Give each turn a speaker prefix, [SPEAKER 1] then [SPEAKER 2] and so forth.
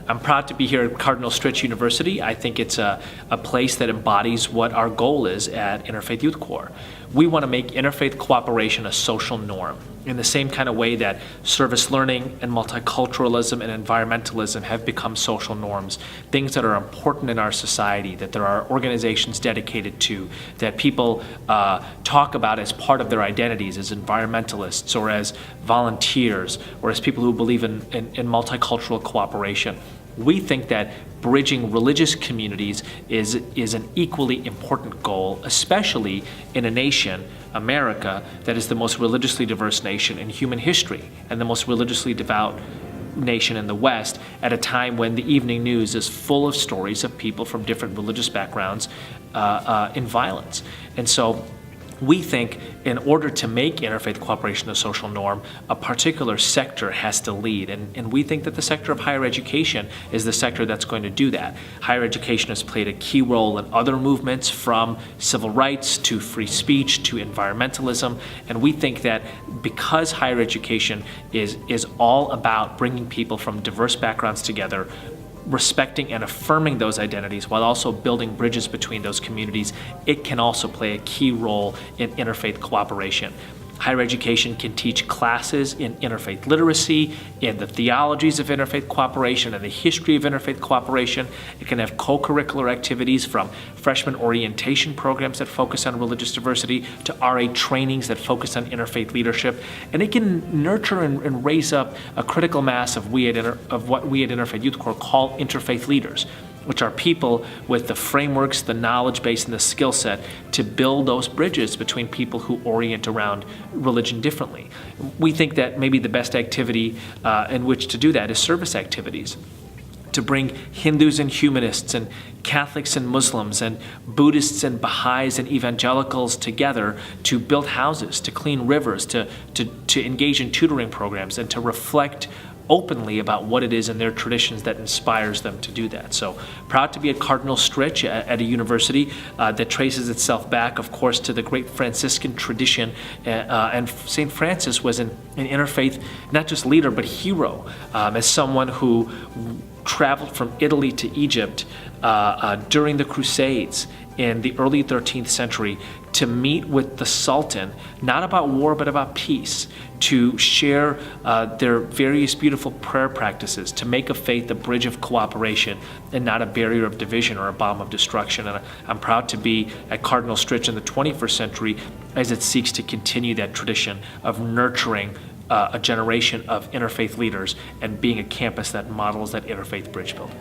[SPEAKER 1] I'm proud to be here at Cardinal Stritch University. I think it's a place that embodies what our goal is at Interfaith Youth Core. We want to make interfaith cooperation a social norm in the same kind of way that service learning and multiculturalism and environmentalism have become social norms, things that are important in our society, that there are organizations dedicated to, that people talk about as part of their identities as environmentalists or as volunteers or as people who believe in multicultural cooperation. We think that bridging religious communities is an equally important goal, especially in a nation, America, that is the most religiously diverse nation in human history and the most religiously devout nation in the West, at a time when the evening news is full of stories of people from different religious backgrounds in violence. And so we think in order to make interfaith cooperation a social norm, a particular sector has to lead. And we think that the sector of higher education is the sector that's going to do that. Higher education has played a key role in other movements, from civil rights to free speech to environmentalism. And we think that because higher education is all about bringing people from diverse backgrounds together, respecting and affirming those identities while also building bridges between those communities, it can also play a key role in interfaith cooperation. Higher education can teach classes in interfaith literacy, in the theologies of interfaith cooperation, and the history of interfaith cooperation. It can have co-curricular activities, from freshman orientation programs that focus on religious diversity to RA trainings that focus on interfaith leadership. And it can nurture and raise up a critical mass of what we at Interfaith Youth Core call interfaith leaders, which are people with the frameworks, the knowledge base, and the skill set to build those bridges between people who orient around religion differently. We think that maybe the best activity in which to do that is service activities, to bring Hindus and humanists and Catholics and Muslims and Buddhists and Baha'is and evangelicals together to build houses, to clean rivers, to engage in tutoring programs, and to reflect openly about what it is in their traditions that inspires them to do that. So proud to be at Cardinal Stritch, at a university that traces itself back, of course, to the great Franciscan tradition. And St. Francis was an interfaith, not just leader, but hero, as someone who traveled from Italy to Egypt during the Crusades in the early 13th century to meet with the Sultan, not about war but about peace, to share their various beautiful prayer practices, to make of faith a bridge of cooperation and not a barrier of division or a bomb of destruction. And I'm proud to be at Cardinal Stritch in the 21st century as it seeks to continue that tradition of nurturing a generation of interfaith leaders and being a campus that models that interfaith bridge building.